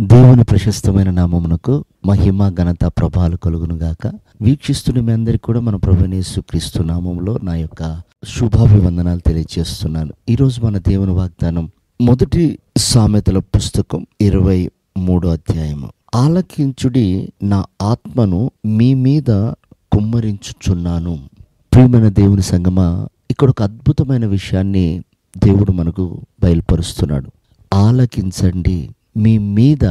దేవుని ప్రశస్తమైన నామమునకు మహిమ ఘనత ప్రభావాలు కలుగునుగాక. వీక్షిస్తున్న మీ అందరికీ కూడా మన ప్రభువైన యేసుక్రీస్తు నామములో నా యొక్క శుభాభివందనాలు తెలియజేస్తున్నాను. ఈరోజు మన దేవుని వాగ్దానం మొదటి సామెతల పుస్తకం 23వ అధ్యాయము. ఆలకించుడి, నా ఆత్మను మీ మీద కుమ్మరించుచున్నాను. ప్రియమైన దేవుని సంగమా, ఇక్కడ ఒక అద్భుతమైన విషయాన్ని దేవుడు మనకు బయలుపరుస్తున్నాడు. ఆలకించండి, మీ మీద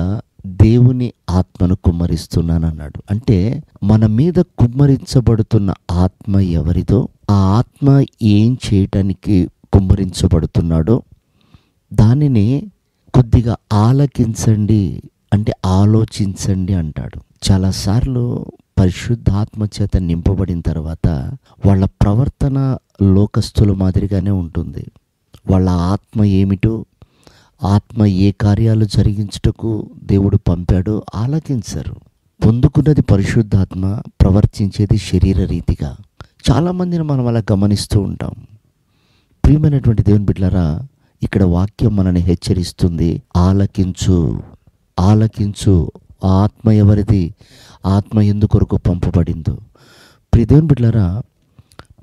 దేవుని ఆత్మను కుమ్మరిస్తున్నానన్నాడు. అంటే మన మీద కుమ్మరించబడుతున్న ఆత్మ ఎవరిదో, ఆ ఆత్మ ఏం చేయటానికి కుమ్మరించబడుతున్నాడో దానిని కొద్దిగా ఆలకించండి అంటే ఆలోచించండి అంటాడు. చాలాసార్లు పరిశుద్ధాత్మ చేత నింపబడిన తర్వాత వాళ్ళ ప్రవర్తన లోకస్తుల మాదిరిగానే ఉంటుంది. వాళ్ళ ఆత్మ ఏమిటో, ఆత్మ ఏ కార్యాలు జరిగించుటకు దేవుడు పంపాడో ఆలకించరు. పొందుకున్నది పరిశుద్ధాత్మ, ప్రవర్తించేది శరీర రీతిగా. చాలామందిని మనం అలా గమనిస్తూ ఉంటాం. ప్రియమైనటువంటి దేవుని బిడ్డలారా, ఇక్కడ వాక్యం మనల్ని హెచ్చరిస్తుంది. ఆలకించు, ఆలకించు. ఆత్మ ఎవరిది? ఆత్మ ఎందుకొరకు పంపబడిందో. ప్రియ దేవుని బిడ్డలారా,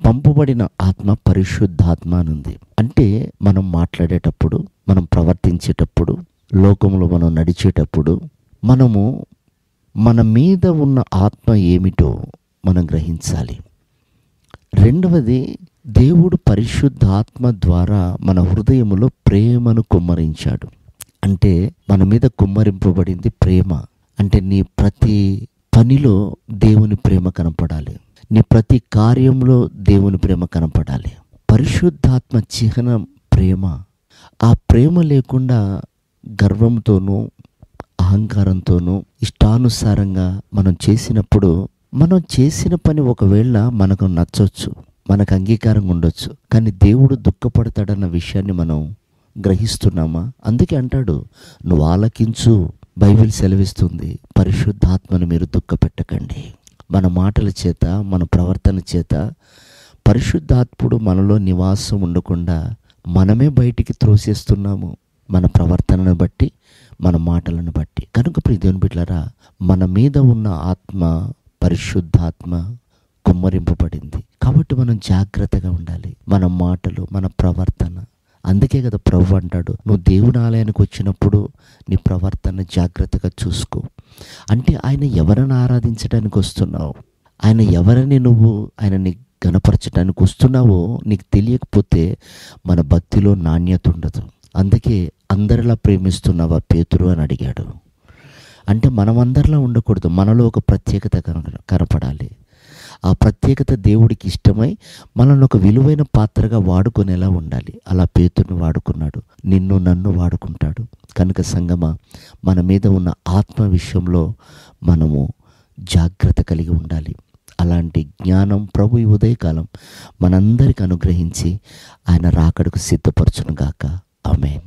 పంపబడిన ఆత్మ పరిశుద్ధాత్మ అనుంది. అంటే మనం మాట్లాడేటప్పుడు, మనం ప్రవర్తించేటప్పుడు, లోకంలో మనం నడిచేటప్పుడు మనము మన మీద ఉన్న ఆత్మ ఏమిటో మనం గ్రహించాలి. రెండవది, దేవుడు పరిశుద్ధాత్మ ద్వారా మన హృదయములో ప్రేమను కుమ్మరించాడు. అంటే మన మీద కుమ్మరింపబడింది ప్రేమ. అంటే నీ ప్రతి పనిలో దేవుని ప్రేమ కనపడాలి, నీ ప్రతి కార్యంలో దేవుని ప్రేమ కనపడాలి. పరిశుద్ధాత్మ చిహ్నం ప్రేమ. ఆ ప్రేమ లేకుండా గర్వంతోనూ అహంకారంతోనూ ఇష్టానుసారంగా మనం చేసినప్పుడు, మనం చేసిన పని ఒకవేళ మనకు నచ్చవచ్చు, మనకు అంగీకారం ఉండొచ్చు, కానీ దేవుడు దుఃఖపడతాడన్న విషయాన్ని మనం గ్రహిస్తున్నామా? అందుకే అంటాడు, నువ్వు ఆలకించు. బైబిల్ సెలవిస్తుంది, పరిశుద్ధాత్మను మీరు దుఃఖపెట్టకండి. మన మాటల చేత, మన ప్రవర్తన చేత పరిశుద్ధాత్ముడు మనలో నివాసం ఉండకుండా మనమే బయటికి త్రోసేస్తున్నాము, మన ప్రవర్తనను బట్టి, మన మాటలను బట్టి. కనుక ప్రియ దేవుని బిడ్డలారా, మన మీద ఉన్న ఆత్మ పరిశుద్ధాత్మ కుమ్మరింపబడింది. కాబట్టి మనం జాగ్రత్తగా ఉండాలి, మన మాటలు, మన ప్రవర్తన. అందుకే కదా ప్రభు అంటాడు, నువ్వు దేవుని ఆలయానికి వచ్చినప్పుడు నీ ప్రవర్తన జాగ్రత్తగా చూసుకో. అంటే ఆయన ఎవరిని ఆరాధించడానికి వస్తున్నావు, ఆయన ఎవరిని నువ్వు ఆయనని గణపరచడానికి వస్తున్నావో నీకు తెలియకపోతే మన భక్తిలో నాణ్యత ఉండదు. అందుకే అందరిలా ప్రేమిస్తున్నావా పేతురు అని అడిగాడు. అంటే మనం అందరిలా ఉండకూడదు, మనలో ఒక ప్రత్యేకత కనపడాలి. ఆ ప్రత్యేకత దేవుడికి ఇష్టమై మనల్ని ఒక విలువైన పాత్రగా వాడుకునేలా ఉండాలి. అలా పేతురుని వాడుకున్నాడు, నిన్ను నన్ను వాడుకుంటాడు. కనుక సంగమా, మన మీద ఉన్న ఆత్మ విషయంలో మనము జాగ్రత్త కలిగి ఉండాలి. అలాంటి జ్ఞానం ప్రభు ఈ ఉదయకాలం మనందరికి అనుగ్రహించి ఆయన రాకడకు సిద్ధపరచునుగాక. ఆమేన్.